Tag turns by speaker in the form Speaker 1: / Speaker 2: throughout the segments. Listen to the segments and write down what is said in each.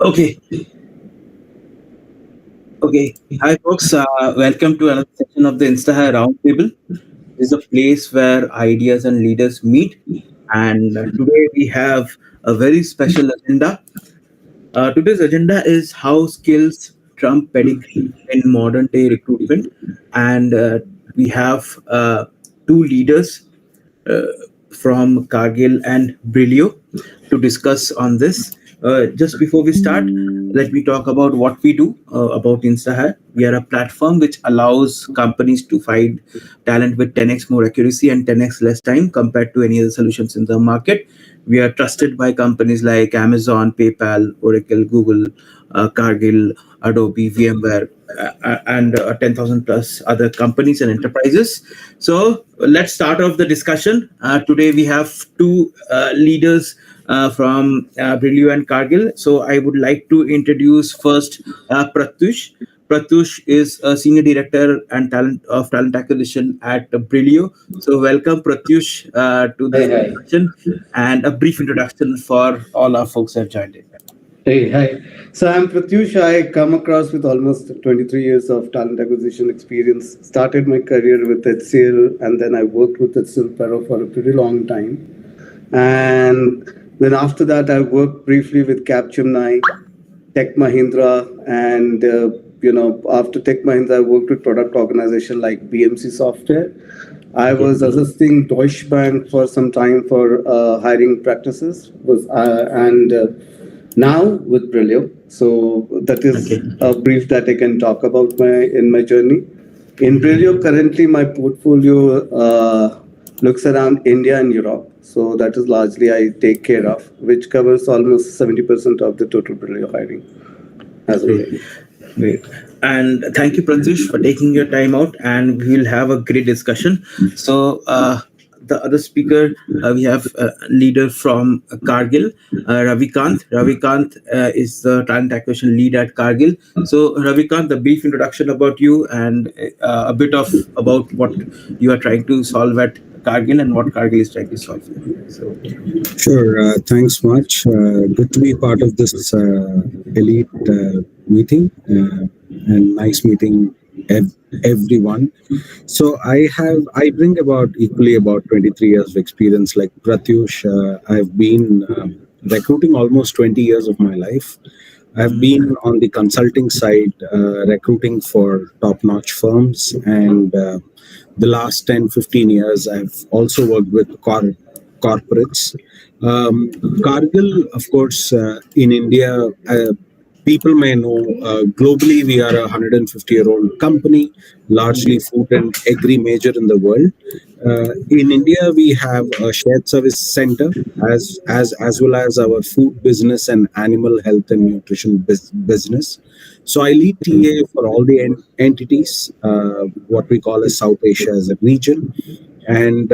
Speaker 1: Okay, okay. Hi, folks. Welcome to another session of the Instahyre Roundtable. This is a place where ideas and leaders meet. And today we have a very special agenda. Today's agenda is how skills trump pedigree in modern day recruitment. And we have two leaders uh, from Cargill and Brillio to discuss on this. Just before we start, let me talk about what we do about Instahyre. We are a platform which allows companies to find talent with 10x more accuracy and 10x less time compared to any other solutions in the market. We are trusted by companies like Amazon, PayPal, Oracle, Google, Cargill, Adobe, VMware, and 10,000 plus other companies and enterprises. So let's start off the discussion. Today we have two leaders from Brillio and Cargill. So I would like to introduce first Pratyush. Pratyush is a senior director and talent acquisition at Brillio. So welcome Pratyush to
Speaker 2: Hi,
Speaker 1: this
Speaker 2: hi.
Speaker 1: discussion and a brief introduction for all our folks who have joined in.
Speaker 2: Hey, hi. So I'm Pratyush. I come across with almost 23 years of talent acquisition experience. Started my career with HCL and then I worked with HCL Pero for a pretty long time. And then after that, I worked briefly with Capgemini, Tech Mahindra, and after Tech Mahindra, I worked with product organization like BMC Software. I
Speaker 1: Okay.
Speaker 2: was assisting Deutsche Bank for some time for hiring practices. And now with Brillio. So that is
Speaker 1: Okay.
Speaker 2: a brief that I can talk about my journey. In Brillio, currently my portfolio looks around India and Europe. So that is largely I take care of, which covers almost 70% of the total Brillio hiring as of
Speaker 1: Great.
Speaker 2: today.
Speaker 1: Great. And thank you, Pratyush, for taking your time out. And we will have a great discussion. So, the other speaker, we have a leader from Cargill, Ravikanth. Ravikanth is the talent acquisition lead at Cargill. So, Ravikanth, a brief introduction about you and a bit of about what you are trying to solve at Cargill and what Cargill is trying to solve. So,
Speaker 3: Sure. Thanks much. Good to be part of this elite meeting and nice meeting everyone. So I bring about equally about 23 years of experience like Pratyush. I've been recruiting almost 20 years of my life. I've been on the consulting side, recruiting for top-notch firms, and the last 10, 15 years, I've also worked with corporates. Cargill, of course, in India, people may know globally we are a 150-year-old company, largely food and agri major in the world. In India, we have a shared service center as well as our food business and animal health and nutrition business. So I lead TA for all the entities, what we call as South Asia as a region. And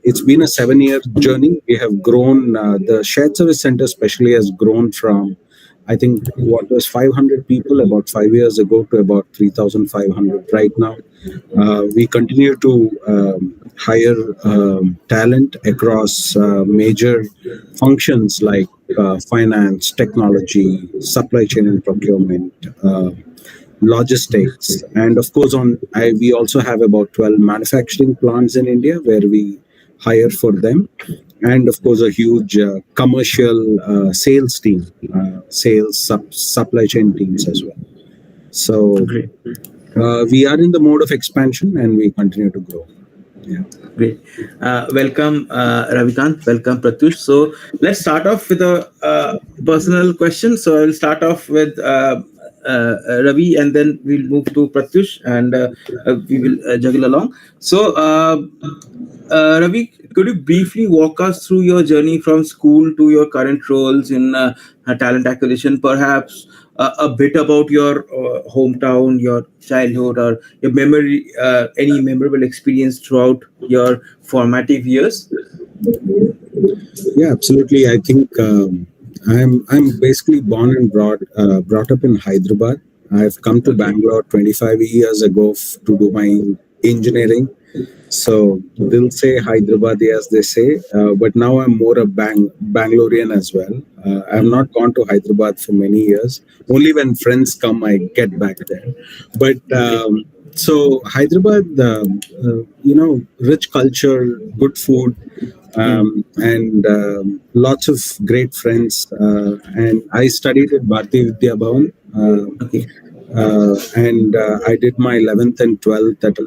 Speaker 3: it's been a 7-year journey. We have grown, the shared service center especially has grown from, I think, what was 500 people about 5 years ago to about 3,500 right now. We continue to hire talent across major functions like finance, technology, supply chain and procurement, logistics, and of course, we also have about 12 manufacturing plants in India where we hire for them, and of course, a huge commercial sales team, supply chain teams as well. So
Speaker 1: great.
Speaker 3: we are in the mode of expansion and we continue to grow. Yeah.
Speaker 1: Great. Welcome, Ravikant. Welcome, Pratyush. So let's start off with a personal question. So I'll start off with Ravi, and then we'll move to Pratyush, and we will juggle along. So, Ravi, could you briefly walk us through your journey from school to your current roles in talent acquisition? Perhaps a bit about your hometown, your childhood, or your memory, any memorable experience throughout your formative years?
Speaker 3: Yeah, absolutely. I think I'm basically born and brought up in Hyderabad. I've come to
Speaker 1: Okay.
Speaker 3: Bangalore 25 years ago to do my engineering. So they'll say Hyderabadi as they say, but now I'm more a Bangalorean as well. I've not gone to Hyderabad for many years. Only when friends come, I get back there. But
Speaker 1: Okay.
Speaker 3: so Hyderabad, rich culture, good food,
Speaker 1: Mm.
Speaker 3: and lots of great friends. And I studied at Bharati Vidya Bhavan.
Speaker 1: Okay.
Speaker 3: And I did my 11th and 12th at a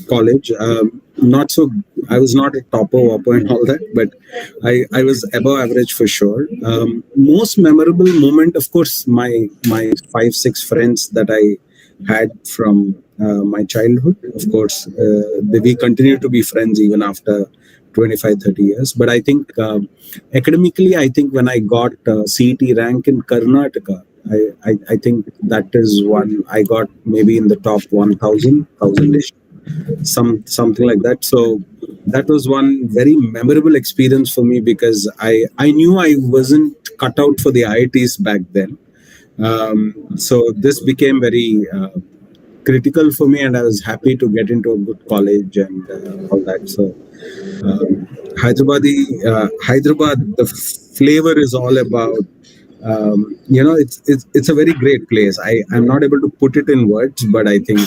Speaker 3: college. Not so, I was not a topper, whopper, and all that, but I was above average for sure. Most memorable moment, of course, my 5 6 friends that I had from my childhood. Of course, we continue to be friends even after 25 30 years. But I think academically, I think when I got CET rank in Karnataka, I think that is one I got maybe in the top 1000 ish, something like that. So that was one very memorable experience for me because I knew I wasn't cut out for the IITs back then. So this became very critical for me, and I was happy to get into a good college and all that. So Hyderabad, the flavor is all about. It's a very great place. I'm not able to put it in words, but I think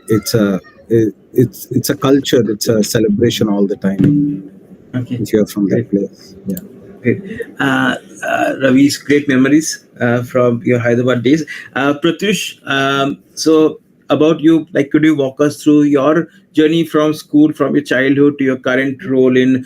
Speaker 3: it's a it's a culture. It's a celebration all the time.
Speaker 1: Okay.
Speaker 3: If you're from that
Speaker 1: Great.
Speaker 3: place, yeah.
Speaker 1: Great. Ravi's great memories from your Hyderabad days. Pratyush, so about you, like, could you walk us through your journey from school, from your childhood to your current role in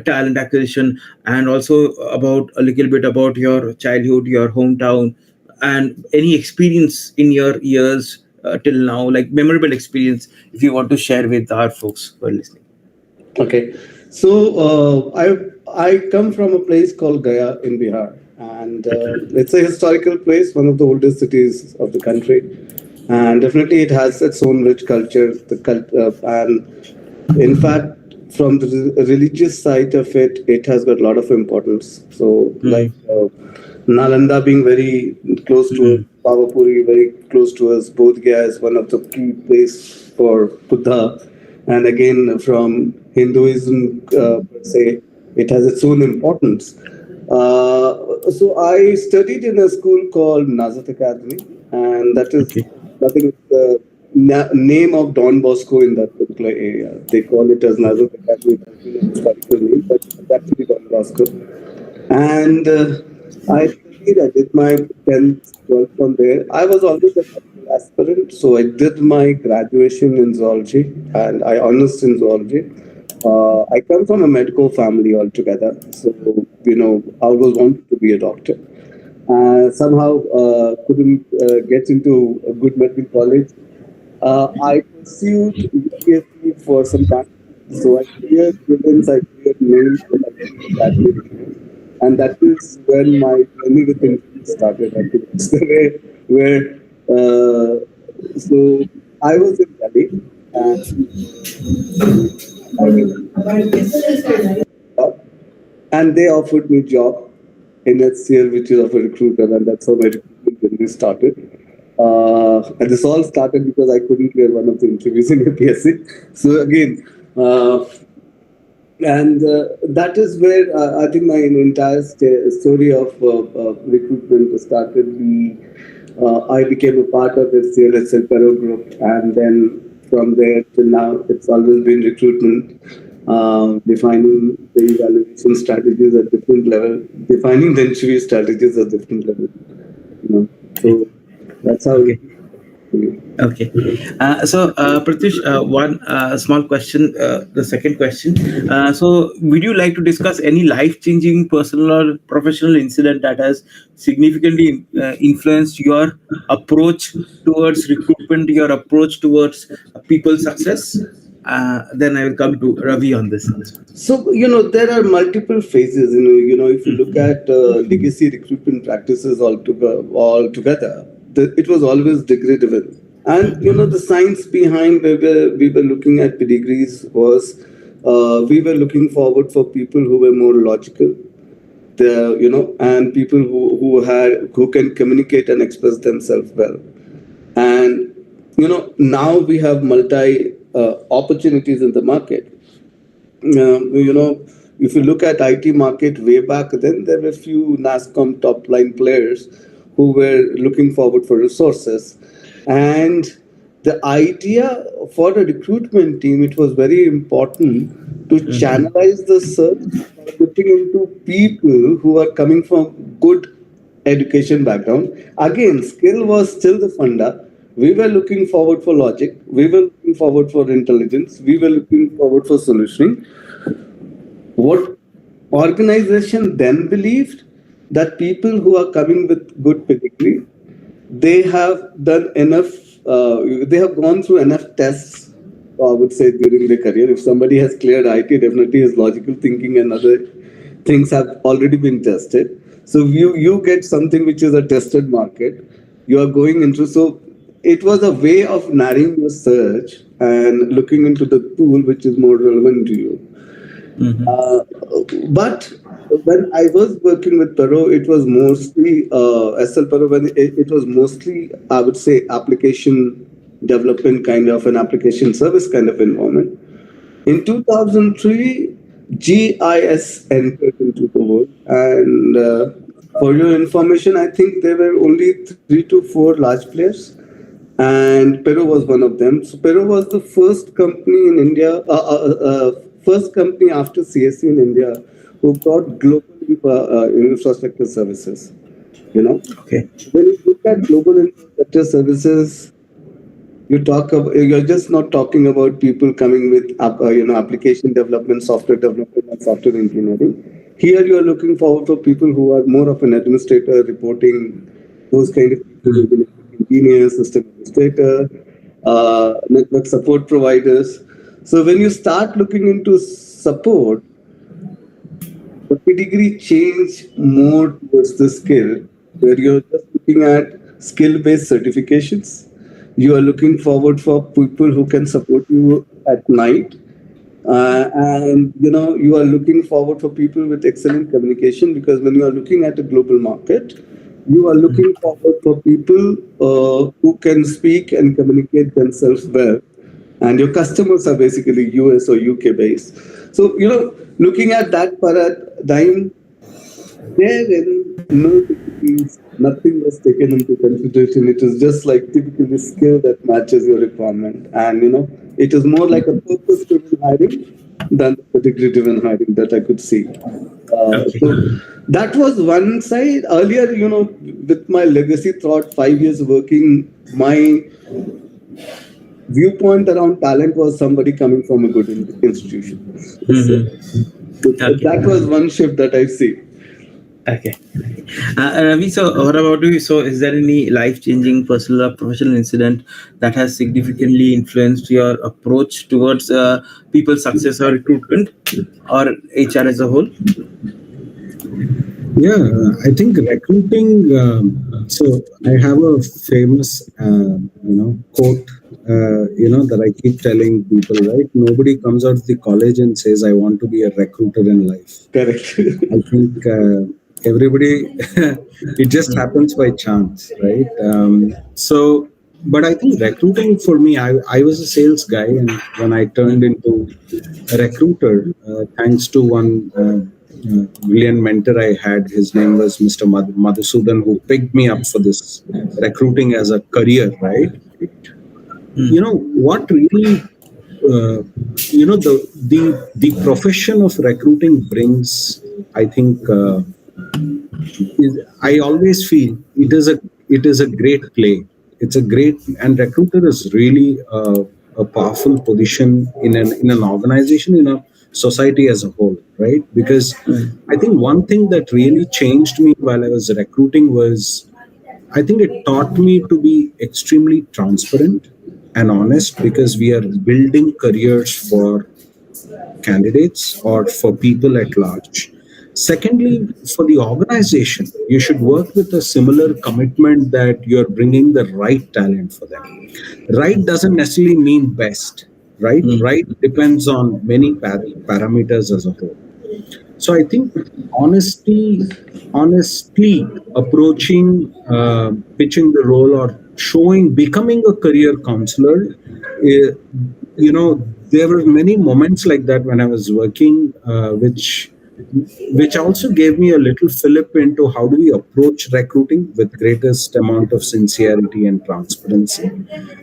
Speaker 1: talent acquisition, and also about a little bit about your childhood, your hometown, and any experience in your years till now, like memorable experience, if you want to share with our folks who are listening.
Speaker 2: Okay, so I come from a place called Gaya in Bihar, and it's a historical place, one of the oldest cities of the country, and definitely it has its own rich culture. And in fact, from the religious side of it, it has got a lot of importance. So, like
Speaker 1: Mm.
Speaker 2: Nalanda being very close to us,
Speaker 1: Mm.
Speaker 2: Pavapuri very close to us, Bodh Gaya is one of the key place for Buddha. And again, from Hinduism, per se, it has its own importance. So I studied in a school called Nazat Academy, and that is
Speaker 1: Okay.
Speaker 2: nothing. Name of Don Bosco in that particular area. They call it as Nazat Academy. It has been a historical name, but it's actually Don Bosco. And I studied, I did my 10th, 12th from there. I was always a medical aspirant, so I did my graduation in zoology and I honorsed in zoology. I come from a medical family altogether, so I always wanted to be a doctor. Somehow couldn't get into a good medical college. I pursued UPSC for some time. So I cleared prelims, I cleared mains, but I couldn't graduate here. And that is when my journey with interviews started. I think it's the way where, so I was in Delhi and I and they offered me job in HCL, which is of a recruiter, and that's how my recruitment journey started. And this all started because I couldn't clear one of the interviews in APSC. So again, and that is where I think my entire story of recruitment started. I became a part of the CLSL Pero group, and then from there till now, it's always been recruitment, defining the evaluation strategies at different level, defining the interview strategies at different level. So that's how.
Speaker 1: Okay. Okay. Pratyush, one small question. The second question. So, would you like to discuss any life-changing personal or professional incident that has significantly influenced your approach towards recruitment, your approach towards people success? Then I will come to Ravi on this one.
Speaker 2: So there are multiple phases. If you look at legacy recruitment practices altogether, it was always degree driven. And the science behind we were looking at pedigrees was we were looking forward for people who were more logical, and people who can communicate and express themselves well. And now we have multi opportunities in the market. You know, if you look at IT market way back then, there were few NASCOM top line players who were looking forward for resources. And the idea for the recruitment team, it was very important to channelize the search by looking into people who are coming from good education background. Again, skill was still the funda. We were looking forward for logic. We were looking forward for intelligence. We were looking forward for solutioning. What organization then believed that people who are coming with good pedigree, they have done enough, they have gone through enough tests, I would say, during their career. If somebody has cleared IT, definitely his logical thinking and other things have already been tested. So you get something which is a tested market. You are going into, so it was a way of narrowing your search and looking into the tool which is more relevant to you. Uh, but when I was working with Perot, it was mostly SL Perot. When it was mostly, I would say, application development kind of an application service kind of environment. In 2003, GIS entered into the world, and for your information, I think there were only 3 to 4 large players, and Pero was one of them. So Pero was the first company in India, first company after CSC in India who brought global infrastructure services. You know,
Speaker 1: Okay.
Speaker 2: when you look at global infrastructure services, you're just not talking about people coming with application development, software development, and software engineering. Here you are looking forward for people who are more of an administrator, reporting, those kind of people, who will be engineers, system administrator, network support providers. So when you start looking into support, the pedigree change more towards the skill, where you're just looking at skill-based certifications. You are looking forward for people who can support you at night, and you are looking forward for people with excellent communication, because when you are looking at a global market, you are looking forward for people who can speak and communicate themselves well, and your customers are basically US or UK based. So looking at that paradigm, therein no degrees, nothing was taken into consideration. It is just like typically skill that matches your requirement, and it is more like a purpose-driven hiring than the degree-driven hiring that I could see.
Speaker 1: Okay.
Speaker 2: So that was one side. Earlier, with my legacy thought, 5 years working, my viewpoint around talent was somebody coming from a good institution. So,
Speaker 1: Okay.
Speaker 2: that was one shift that I see.
Speaker 1: Okay. Ravi, so what about you? So, is there any life-changing personal or professional incident that has significantly influenced your approach towards people success or recruitment or HR as a whole?
Speaker 3: Yeah, I think recruiting. So I have a famous, quote. That I keep telling people. Right, nobody comes out of the college and says, "I want to be a recruiter in life."
Speaker 2: Correct.
Speaker 3: I think everybody, it just happens by chance, right? But I think recruiting for me, I was a sales guy, and when I turned into a recruiter, thanks to one brilliant mentor I had. His name was Mr. Madhusudan, who picked me up for this recruiting as a career, right? What really, uh, the profession of recruiting brings, I think, I always feel it is a great play. It's a great, and recruiter is really a powerful position in an organization, in a society as a whole, right? Because I think one thing that really changed me while I was recruiting was, I think it taught me to be extremely transparent and honest, because we are building careers for candidates or for people at large. Secondly, for the organization, you should work with a similar commitment that you're bringing the right talent for them. Right doesn't necessarily mean best, right? Right depends on many parameters as a whole. So I think honestly approaching, pitching the role or showing becoming a career counselor. eh, there were many moments like that when I was working, which also gave me a little fillip into how do we approach recruiting with greatest amount of sincerity and transparency.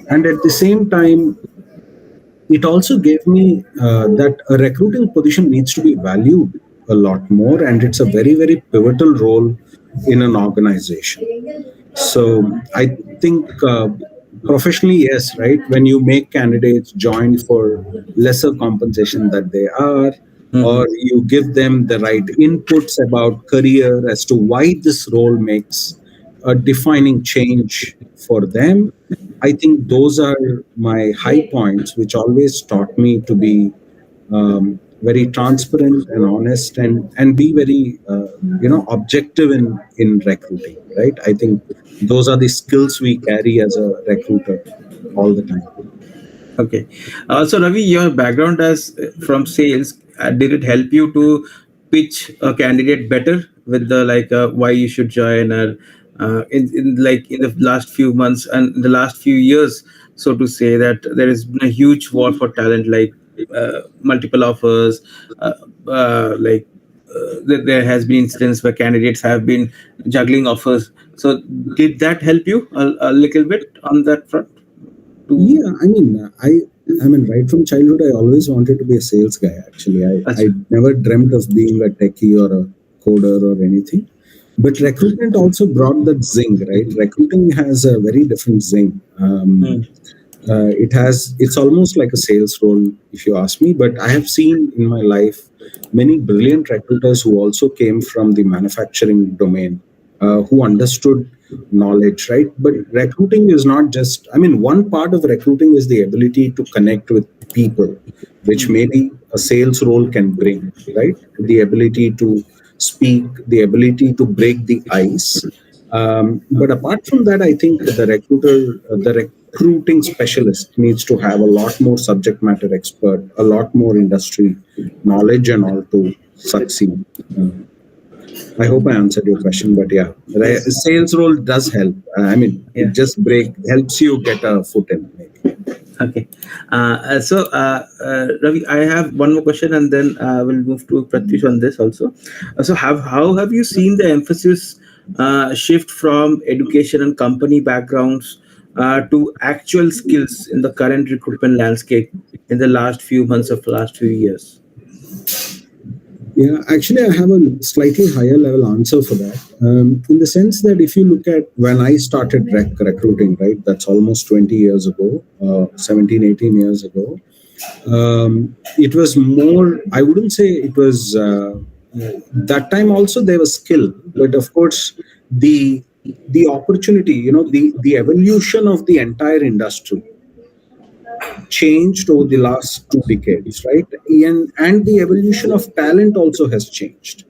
Speaker 3: And at the same time, it also gave me that a recruiting position needs to be valued a lot more, and it's a very, very pivotal role in an organization. So I think professionally, yes, right, when you make candidates join for lesser compensation that they are,
Speaker 1: Hmm.
Speaker 3: or you give them the right inputs about career as to why this role makes a defining change for them, I think those are my high points, which always taught me to be very transparent and honest, and be very objective in recruiting. Right? I think those are the skills we carry as a recruiter all the time.
Speaker 1: Okay. So Ravi, your background as from sales, did it help you to pitch a candidate better with the like why you should join, or in like in the last few months and in the last few years, so to say, that there has been a huge war for talent, like multiple offers, uh, like there has been incidents where candidates have been juggling offers. So did that help you a little bit on that front? To
Speaker 3: Yeah, I mean, right from childhood, I always wanted to be a sales guy. Actually, I never dreamt of being a techie or a coder or anything. But recruitment also brought that zing, right? Recruiting has a very different zing. It's almost like a sales role, if you ask me. But I have seen in my life many brilliant recruiters who also came from the manufacturing domain, who understood knowledge, right? But recruiting is not just, I mean, one part of recruiting is the ability to connect with people, which maybe a sales role can bring, right? The ability to speak, the ability to break the ice. But apart from that, I think the recruiting specialist needs to have a lot more subject matter expert, a lot more industry knowledge, and all to succeed. I hope I answered your question, but yeah,
Speaker 1: Yes.
Speaker 3: sales role does help. I mean,
Speaker 1: Yeah.
Speaker 3: it just helps you get a foot in. Maybe.
Speaker 1: Okay. Ravi, I have one more question, and then we'll move to Pratyush on this also. So, how have you seen the emphasis shift from education and company backgrounds to actual skills in the current recruitment landscape in the last few months of last few years?
Speaker 3: Yeah, actually, I have a slightly higher level answer for that. In the sense that if you look at when I started recruiting, right, that's almost 20 years ago, 17, 18 years ago, it was more, I wouldn't say it was, that time also there was skill, but of course, the opportunity, the evolution of the entire industry changed over the last 2 decades, right? And the evolution of talent also has changed,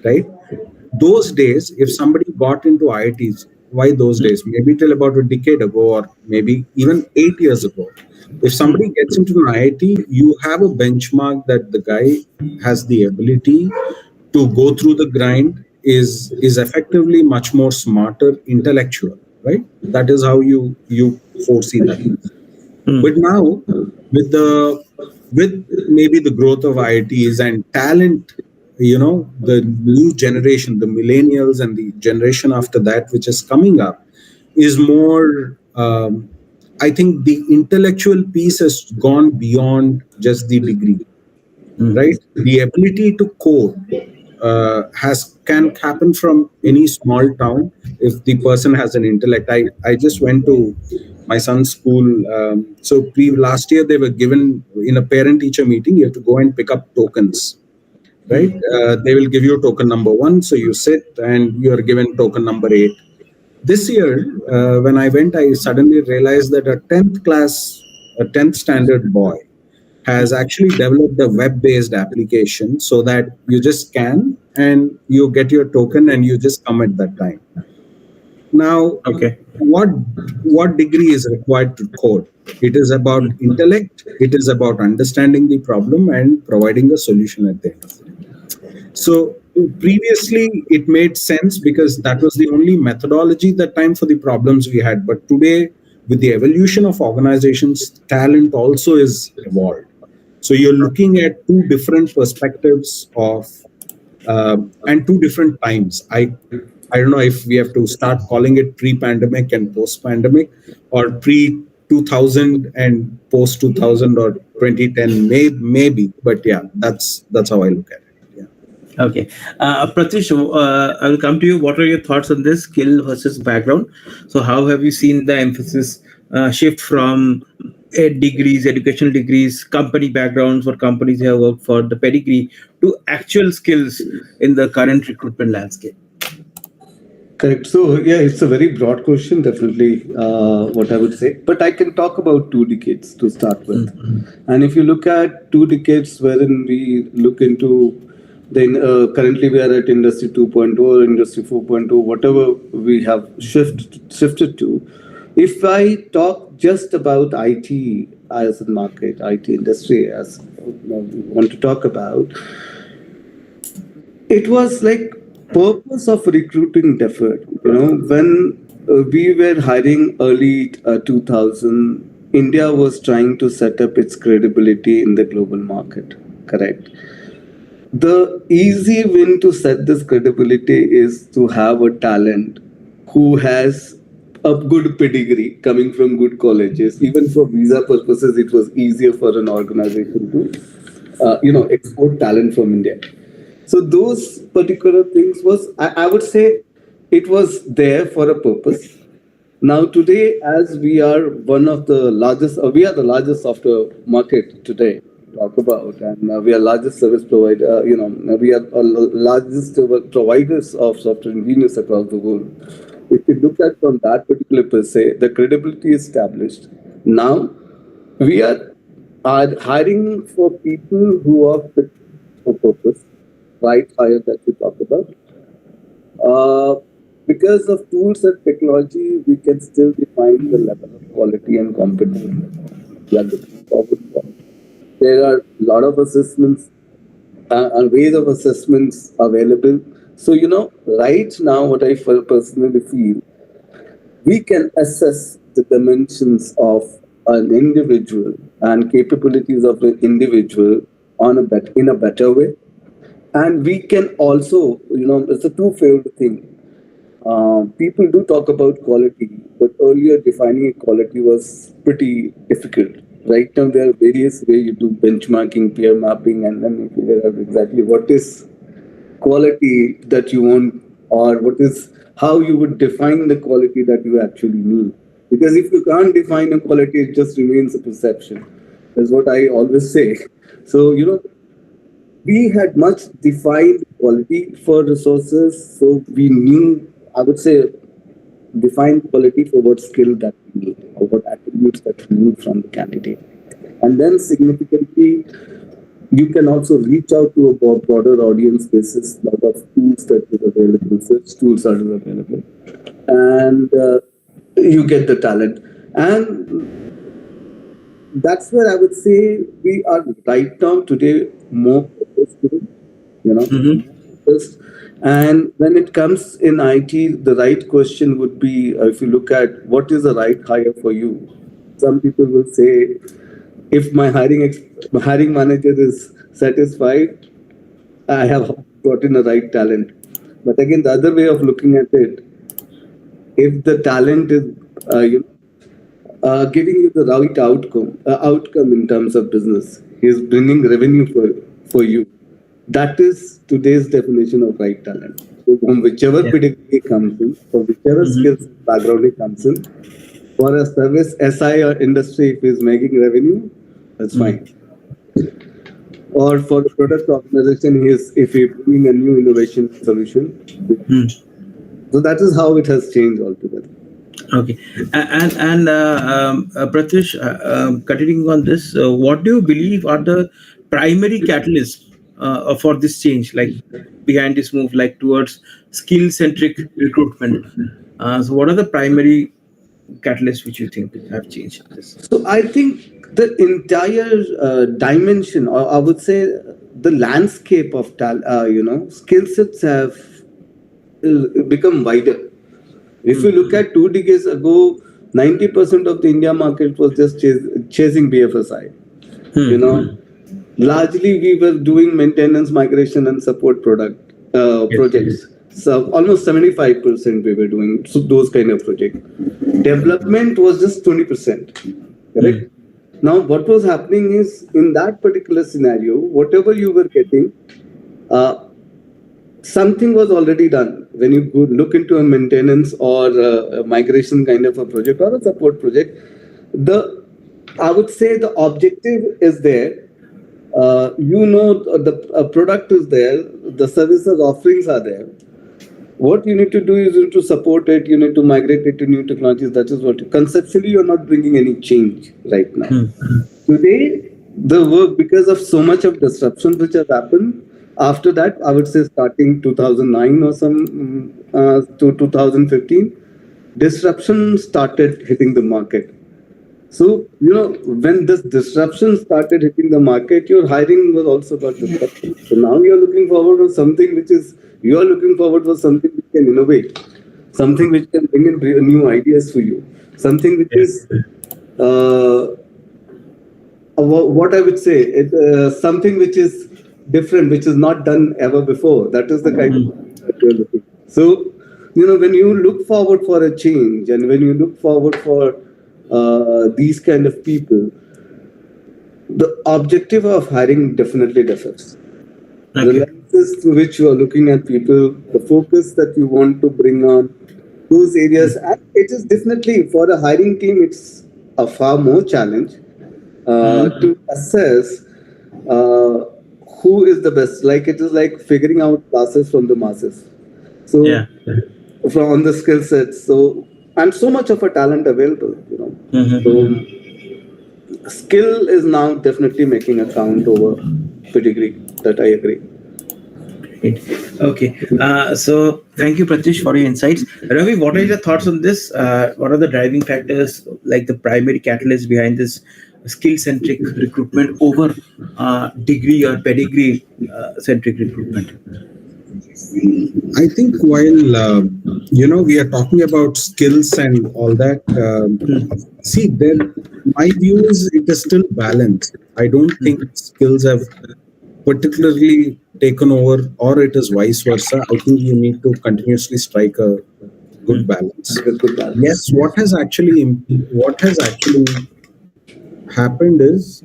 Speaker 3: right? Those days, if somebody got into IITs, why those days? Maybe till about a decade ago, or maybe even 8 years ago. If somebody gets into an IIT, you have a benchmark that the guy has the ability to go through the grind, is effectively much more smarter intellectual, right? That is how you foresee that. But
Speaker 1: Hmm.
Speaker 3: now, with the with maybe the growth of IITs and talent, the new generation, the millennials and the generation after that, which is coming up, is more. I think the intellectual piece has gone beyond just the degree, right? The ability to code has can happen from any small town if the person has an intellect. I just went to my son's school. Last year they were given in a parent teacher meeting. You have to go and pick up tokens, right? They will give you token number 1, so you sit and you are given token number 8. This year, when I went, I suddenly realized that a 10th standard boy has actually developed a web-based application so that you just scan and you get your token and you just come at that time. Now,
Speaker 1: Okay.
Speaker 3: what what degree is required to code? It is about intellect. It is about understanding the problem and providing a solution at the end of the day. So previously it made sense because that was the only methodology that time for the problems we had. But today, with the evolution of organizations, talent also is evolved. So you're looking at two different perspectives of and two different times. I don't know if we have to start calling it pre-pandemic and post-pandemic, or pre 2000 and post 2000 or 2010, maybe. But yeah, that's how I look at it. Yeah.
Speaker 1: Okay. Pratyush, I will come to you. What are your thoughts on this skill versus background? So, how have you seen the emphasis shift from educational degrees, company backgrounds, what companies you have worked for, the pedigree, to actual skills in the current recruitment landscape?
Speaker 2: Correct. So yeah, it's a very broad question, definitely. What I would say, but I can talk about 2 decades to start with. And if you look at 2 decades, wherein we look into then currently we are at industry 2.0, industry 4.0, whatever we have shifted to. If I talk just about IT as a market, IT industry as we want to talk about, it was like purpose of recruiting differed. When we were hiring early 2000, India was trying to set up its credibility in the global market. Correct. The easy win to set this credibility is to have a talent who has a good pedigree coming from good colleges. Even for visa purposes, it was easier for an organization to export talent from India. So those particular things was, I would say, it was there for a purpose. Now today, as we are one of the largest, we are the largest software market today. Talk about, and we are largest service provider. We are largest providers of software engineers across the world. If you look at from that particular per se, the credibility is established. Now we are hiring for people who are fit for purpose, right hire that we talked about. Because of tools and technology, we can still define the level of quality and competence we are looking forward for. There are a lot of assessments and ways of assessments available. So, right now, what I personally feel, we can assess the dimensions of an individual and capabilities of an individual in a better way. And we can also, it's a two-fold thing. People do talk about quality, but earlier defining a quality was pretty difficult. Right now, there are various ways you do benchmarking, peer mapping, and then you figure out exactly what is quality that you want, or what is how you would define the quality that you actually need. Because if you can't define a quality, it just remains a perception. That's what I always say. So, we had much defined quality for resources, so we knew, I would say, defined quality for what skill that we need or what attributes that we need from the candidate. And then significantly, you can also reach out to a broader audience basis, a lot of tools that are available, search tools are available, and you get the talent. And that's where I would say we are right now today more purpose-driven, focused. And when it comes in IT, the right question would be, if you look at what is the right hire for you, some people will say, if my hiring manager is satisfied, I have gotten the right talent. But again, the other way of looking at it, if the talent is giving you the right outcome in terms of business, he is bringing revenue for you. That is today's definition of right talent. So from whichever pedigree he comes in, from whichever skills background he comes in, for a service SI or industry, if he's making revenue, that's fine. Or for the product organization, if he's bringing a new innovation solution. So that is how it has changed altogether.
Speaker 1: Okay, and Pratyush, continuing on this, what do you believe are the primary catalysts for this change, like behind this move, like towards skill-centric recruitment? So, what are the primary catalysts which you think have changed this?
Speaker 2: So I think the entire dimension, or I would say the landscape of skill sets have become wider. If you look at 2 decades ago, 90% of the India market was just chasing BFSI. Largely we were doing maintenance, migration, and support projects. So almost 75% we were doing those kind of projects. Development was just 20%. Correct. Now, what was happening is, in that particular scenario, whatever you were getting, something was already done. When you look into a maintenance or a migration kind of a project or a support project, I would say the objective is there. The product is there, the services offerings are there. What you need to do is you need to support it, you need to migrate it to new technologies. That is what conceptually you're not bringing any change right now. Today, the work, because of so much of disruption which has happened, after that, I would say starting 2009 or to 2015, disruption started hitting the market. So, when this disruption started hitting the market, your hiring was also got disrupted. So now you're looking forward for something which can innovate, something which can bring in new ideas for you, something which is, what I would say, something which is different, which is not done ever before. That is the kind of that you're looking. So, when you look forward for a change and when you look forward for these kind of people, the objective of hiring definitely differs. The lenses through which you are looking at people, the focus that you want to bring on, those areas, and it is definitely for a hiring team, it's a far more challenge to assess who is the best. Like it is like figuring out classes from the masses. So from the skill sets, and so much of a talent available, So skill is now definitely making a count over pedigree. That I agree.
Speaker 1: Okay. So thank you, Pratyush, for your insights. Ravi, what are your thoughts on this? What are the driving factors, like the primary catalyst behind this skill-centric recruitment over degree or pedigree-centric recruitment?
Speaker 3: I think while we are talking about skills and all that, my view is it is still balanced. I don't think skills have particularly taken over, or it is vice versa. I think you need to continuously strike a good balance. Yes, what has actually happened is,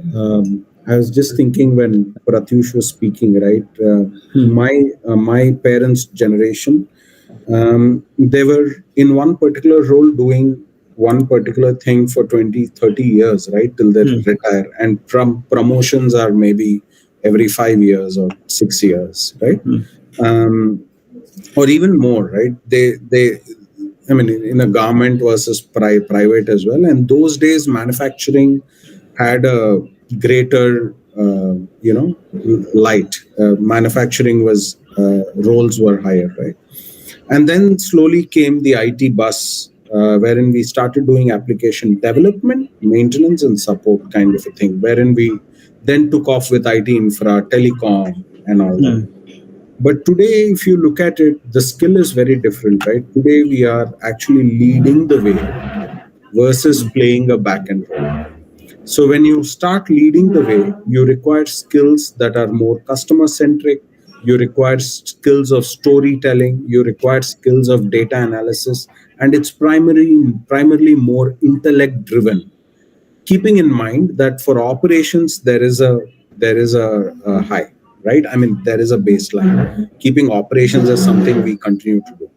Speaker 3: I was just thinking when Pratyush was speaking, right? My parents' generation, they were in one particular role doing one particular thing for 20, 30 years, right? Till they retire. And promotions are maybe every 5 years or 6 years, right? Or even more, right? In a government versus private as well. And those days, manufacturing had a greater, light. Manufacturing was, roles were higher, right? And then slowly came the IT bus, wherein we started doing application development, maintenance, and support kind of a thing, wherein we then took off with IT infra, telecom, and all that. But today, if you look at it, the skill is very different, right? Today, we are actually leading the way versus playing a back end role. So when you start leading the way, you require skills that are more customer centric. You require skills of storytelling. You require skills of data analysis, and it's primarily more intellect driven. Keeping in mind that for operations there is a high, right? There is a baseline. Keeping operations as something we continue to do.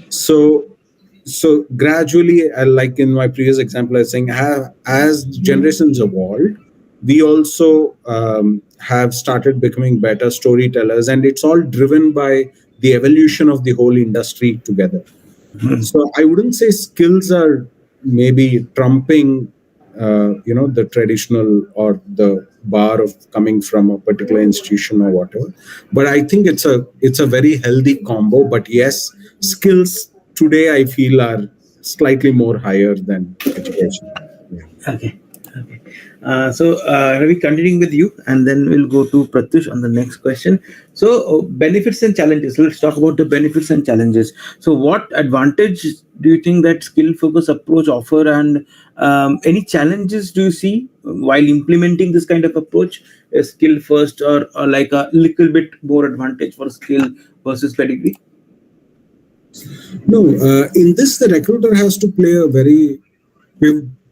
Speaker 3: So gradually, like in my previous example, I was saying, as generations evolved, we also have started becoming better storytellers, and it's all driven by the evolution of the whole industry together. So I wouldn't say skills are maybe trumping the traditional or the bar of coming from a particular institution or whatever, but I think it's a very healthy combo. But yes, skills today I feel are slightly more higher than education.
Speaker 1: Okay. Ravi, continuing with you, and then we'll go to Pratyush on the next question. Benefits and challenges. Let's talk about the benefits and challenges. So, what advantage do you think that skill focus approach offer, and any challenges do you see while implementing this kind of approach? A skill first, or like a little bit more advantage for skill versus pedigree?
Speaker 3: No, in this, the recruiter has to play a very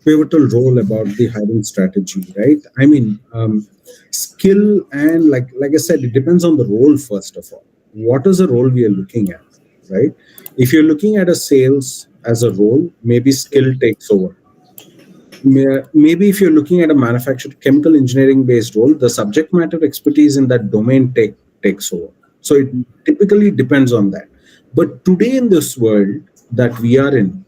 Speaker 3: pivotal role about the hiring strategy, right? I mean, skill and like I said, it depends on the role first of all. What is the role we are looking at, right? If you're looking at a sales as a role, maybe skill takes over. Maybe if you're looking at a manufactured chemical engineering based role, the subject matter expertise in that domain takes over. So it typically depends on that. But today in this world that we are in,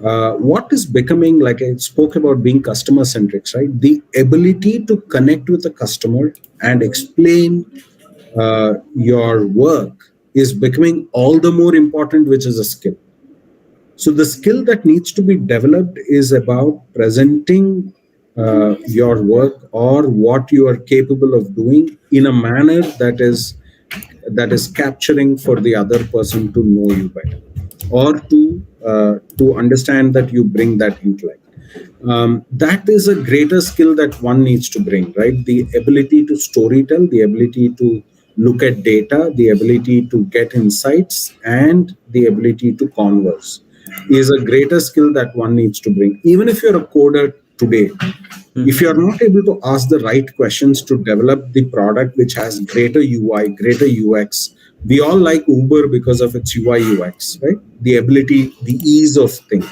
Speaker 3: what is becoming, like I spoke about being customer centric, right? The ability to connect with the customer and explain your work is becoming all the more important, which is a skill. So the skill that needs to be developed is about presenting your work or what you are capable of doing in a manner that is capturing for the other person to know you better, or to understand that you bring that intellect. That is a greater skill that one needs to bring, right? The ability to storytell, the ability to look at data, the ability to get insights, and the ability to converse is a greater skill that one needs to bring. Even if you're a coder today, if you are not able to ask the right questions to develop the product which has greater UI, greater UX, we all like Uber because of its UI UX, right? The ability, the ease of thing.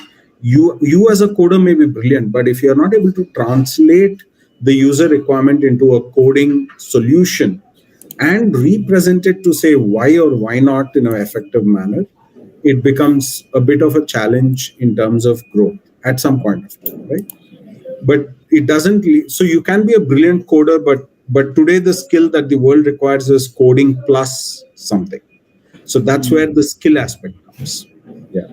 Speaker 3: You as a coder may be brilliant, but if you are not able to translate the user requirement into a coding solution and represent it to say why or why not in an effective manner, it becomes a bit of a challenge in terms of growth at some point of time, right? But it doesn't so you can be a brilliant coder, but today the skill that the world requires is coding plus something. So that's where the skill aspect comes. Yeah.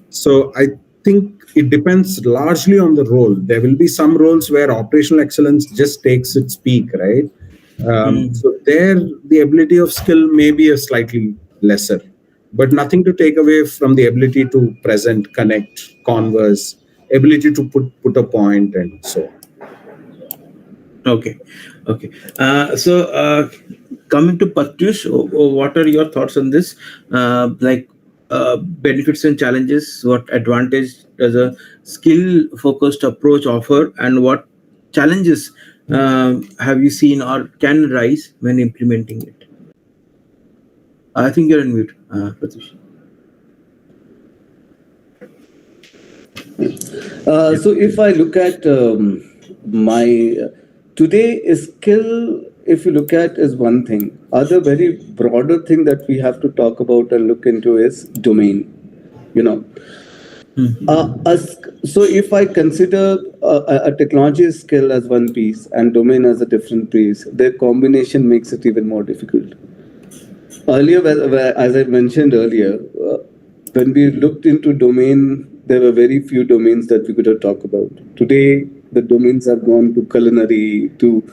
Speaker 3: So I think it depends largely on the role. There will be some roles where operational excellence just takes its peak, right? So there, the ability of skill may be a slightly lesser, but nothing to take away from the ability to present, connect, converse, ability to put a point, and so on.
Speaker 1: Okay, okay. Coming to Pratyush, what are your thoughts on this? Benefits and challenges. What advantage does a skill-focused approach offer, and what challenges have you seen or can rise when implementing it? I think you're on mute, Pratyush.
Speaker 2: So if I look at my today, a skill, if you look at, is one thing. Other very broader thing that we have to talk about and look into is domain. You know, so if I consider a technology skill as one piece and domain as a different piece, their combination makes it even more difficult. Earlier, as I mentioned earlier, when we looked into domain, there were very few domains that we could have talked about. Today, the domains have gone to culinary, to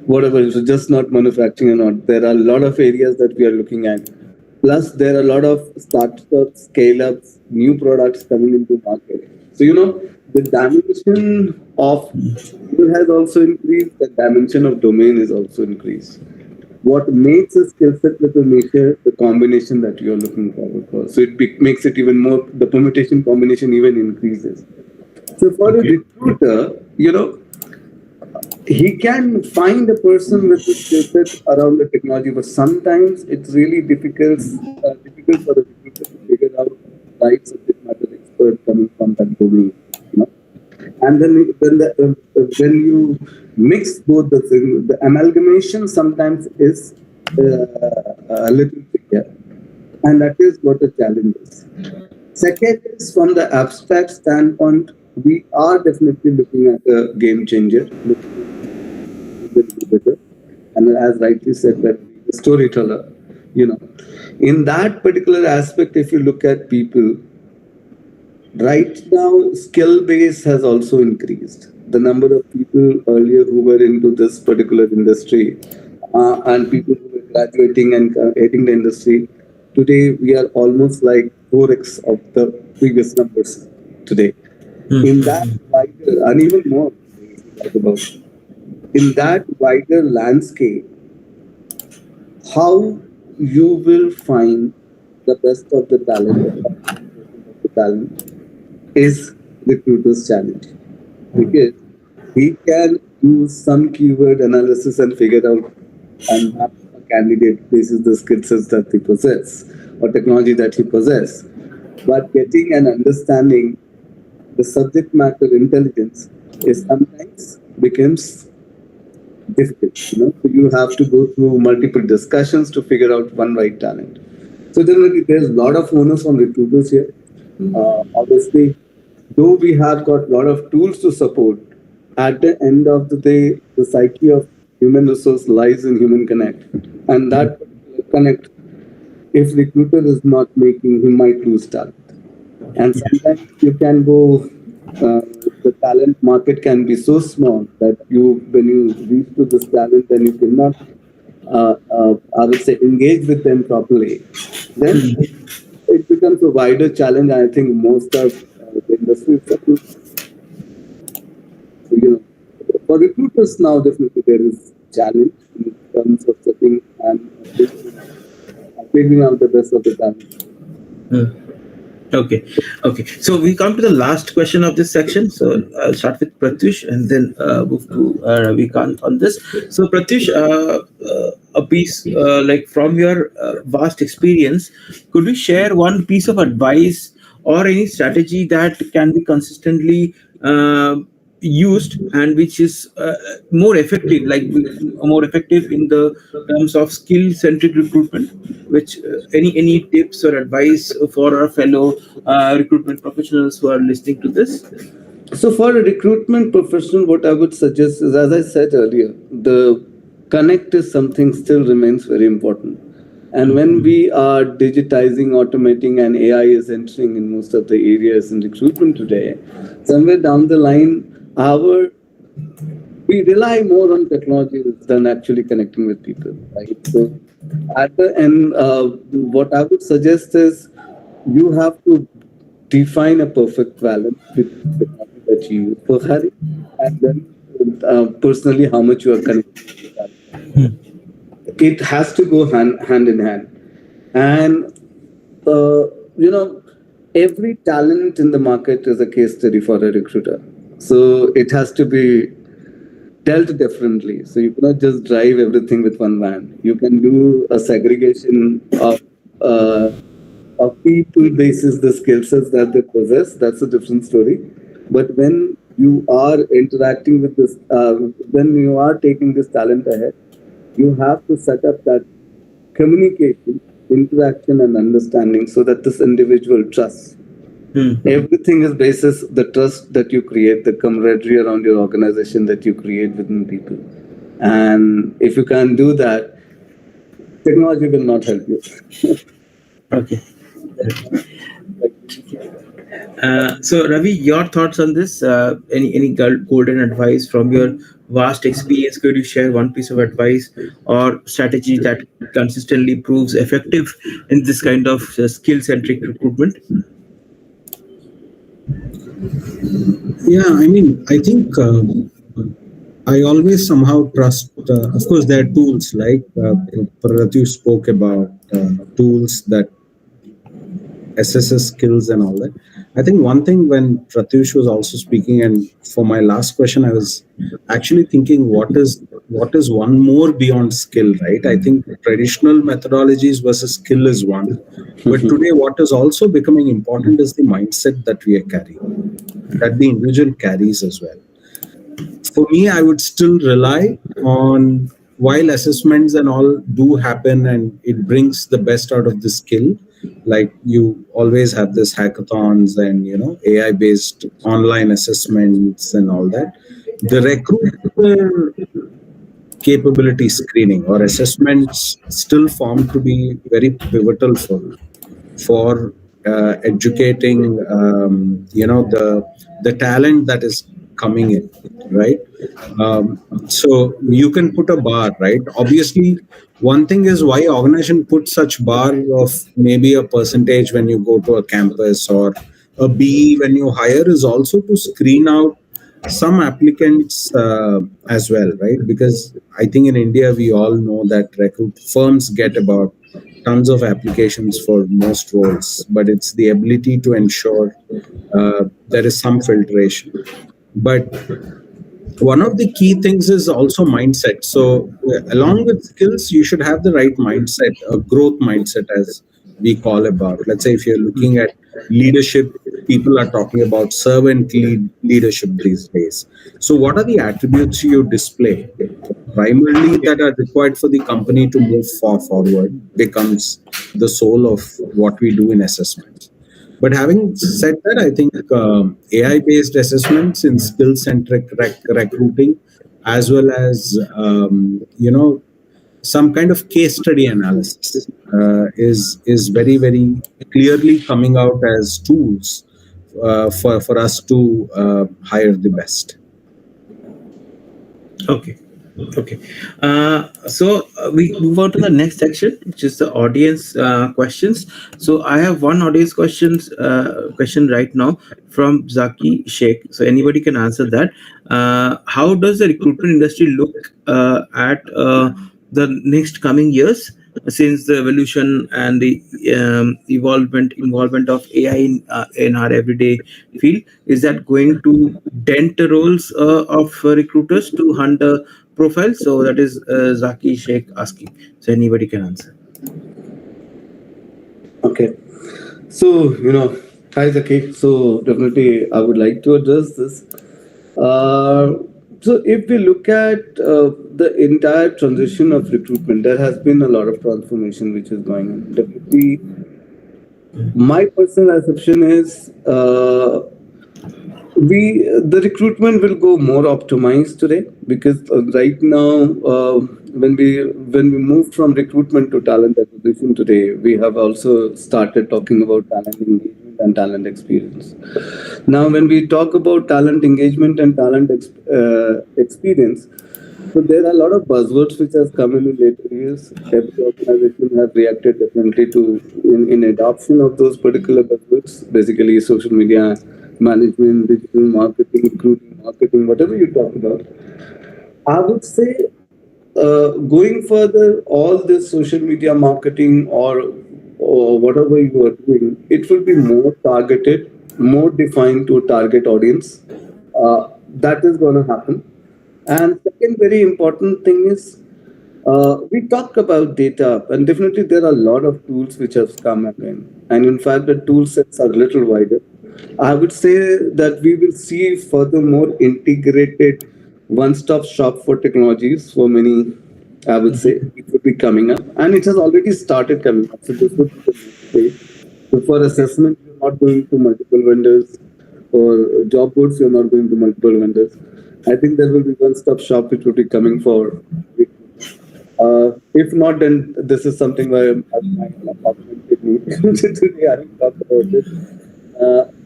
Speaker 2: whatever, so just not manufacturing or not. There are a lot of areas that we are looking at. Plus, there are a lot of startups, scale-ups, new products coming into market. So, the dimension of skill has also increased, the dimension of domain is also increased. What makes a skill set with a nature, the combination that you're looking forward for. So it makes it even more, the permutation combination even increases. So for a recruiter, he can find a person with a skill set around the technology, but sometimes it's really difficult for the recruiter to figure out the right subject matter expert coming from that domain. And then when you mix both the things, the amalgamation sometimes is a little trickier, and that is what the challenge is. Second is, from the abstract standpoint, we are definitely looking at a game changer, and as rightly said, that the storyteller, in that particular aspect, if you look at people, right now, skill base has also increased. the number of people earlier who were into this particular industry and people who were graduating and heading the industry, today we are almost like 4x of the previous numbers today. In that wider, and even more, if you talk about, in that wider landscape, how you will find the best of the talent, the talent is recruiter's challenge, because he can use some keyword analysis and figure out and map a candidate basis the skill sets that he possess or technology that he possess. But getting an understanding the subject matter intelligence is sometimes becomes difficult. So you have to go through multiple discussions to figure out one right talent. So generally, there's a lot of onus on recruiters here. Obviously, though we have got a lot of tools to support, at the end of the day, the psyche of human resource lies in human connect, and that connect, if recruiter is not making, he might lose talent. And sometimes you can go, the talent market can be so small that when you reach to this talent, then you cannot, I would say, engage with them properly. Then it becomes a wider challenge. I think most of the industry is suffering. So, for recruiters now, definitely there is challenge in terms of setting and figuring out the best of the talent.
Speaker 1: Okay. So we come to the last question of this section. So I'll start with Pratyush and then move to Ravikanth on this. So Pratyush, a piece like from your vast experience, could you share one piece of advice or any strategy that can be consistently used and which is more effective, like more effective in the terms of skill-centric recruitment? Which any tips or advice for our fellow recruitment professionals who are listening to this?
Speaker 2: So for a recruitment professional, what I would suggest is, as I said earlier, the connect is something still remains very important. And when we are digitizing, automating, and AI is entering in most of the areas in recruitment today, somewhere down the line, we rely more on technology than actually connecting with people, right? So at the end, what I would suggest is you have to define a perfect balance between the technology that you use for hiring and then personally how much you are connected with that. It has to go hand in hand. And, uh, you know, every talent in the market is a case study for a recruiter. So it has to be dealt differently. So you cannot just drive everything with one van. You can do a segregation of people basis the skill sets that they possess. That's a different story. But when you are interacting with this, when you are taking this talent ahead, you have to set up that communication, interaction, and understanding so that this individual trusts. Everything is basis the trust that you create, the camaraderie around your organization that you create within people. And if you can't do that, technology will not help you.
Speaker 1: Okay. So Ravi, your thoughts on this? Any golden advice from your vast experience? Could you share one piece of advice or strategy that consistently proves effective in this kind of skill-centric recruitment?
Speaker 3: Yeah, I mean, I think I always somehow trust. Of course, there are tools like Pratyush spoke about tools that assesses skills and all that. I think one thing when Pratyush was also speaking, and for my last question, I was actually thinking, what is one more beyond skill, right? I think traditional methodologies versus skill is one, but today what is also becoming important is the mindset that we are carrying, that the individual carries as well. For me, I would still rely on, while assessments and all do happen and it brings the best out of the skill, like you always have this hackathons and AI based online assessments and all that. The recruiter capability screening or assessments still form to be very pivotal for educating, the talent that is coming in, right? So you can put a bar, right? Obviously, one thing is why organization put such bar of maybe a percentage when you go to a campus, or a B when you hire, is also to screen out some applicants as well, right? Because I think in India we all know that recruit firms get about tons of applications for most roles, but it's the ability to ensure there is some filtration. But one of the key things is also mindset. So along with skills, you should have the right mindset, a growth mindset, as we call about. Let's say if you're looking at leadership, people are talking about leadership these days. So what are the attributes you display primarily that are required for the company to move far forward becomes the soul of what we do in assessments. But having said that, I think AI-based assessments in skill-centric recruiting, as well as some kind of case study analysis, is very very clearly coming out as tools for us to hire the best.
Speaker 1: Okay. Okay. So we move on to the next section, which is the audience questions. So I have one audience question right now from Zaki Sheikh. So anybody can answer that. How does the recruitment industry look at the next coming years, since the evolution and the involvement of AI in our everyday field? Is that going to dent the roles of recruiters to hunt the profile? So that is Zaki Sheikh asking. So anybody can answer.
Speaker 2: Okay. So, hi Zaki. So, definitely, I would like to address this. Uh, so, if we look at the entire transition of recruitment, there has been a lot of transformation which is going on. Definitely, my personal assumption is we the recruitment will go more optimized today, because right now, when we move from recruitment to talent acquisition today, we have also started talking about talent engagement and talent experience. Now when we talk about talent engagement and experience, so there are a lot of buzzwords which has come in later years. Every organization has reacted differently to in adoption of those particular buzzwords. Basically, social media management, digital marketing, recruiting marketing, whatever you talk about. I would say, going further, all this social media marketing, or whatever you are doing, it will be more targeted, more defined to a target audience. That is going to happen. And second very important thing is, we talk about data, and definitely there are a lot of tools which have come again. And in fact, the tool sets are a little wider. I would say that we will see furthermore integrated one-stop shop for technologies for many. I would say it would be coming up, and it has already started coming up. So this would be the next stage. So for assessment, you're not going to multiple vendors. For job boards, you're not going to multiple vendors. I think there will be one-stop shop which will be coming for. If not, then this is something where my augmented need. Today I will talk about it.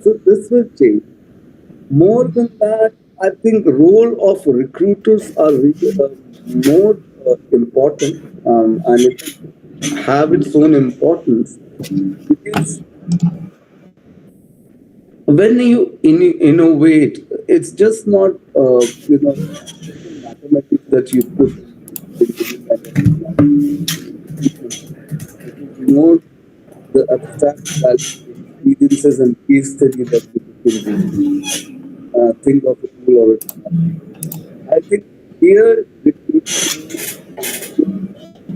Speaker 2: So this will change. More than that, I think role of recruiters are really, more important, and it have its own importance, because when you innovate, it's just not simple mathematics that you put into any kind of technology. It is more the abstract experiences and case study that you can think of a tool or a technology. I think here recruiters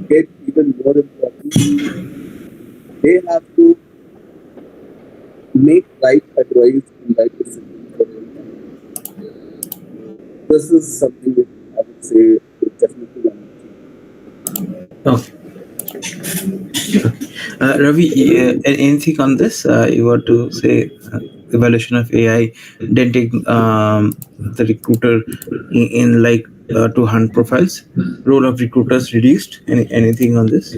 Speaker 2: get even more important. They have to make right advice and right decisions for their candidates. This is something that I would say is definitely one of the
Speaker 1: Okay. Ravi, anything on this? You want to say evaluation of AI denting the recruiter in like to hunt profiles? Role of recruiters reduced? Anything on this?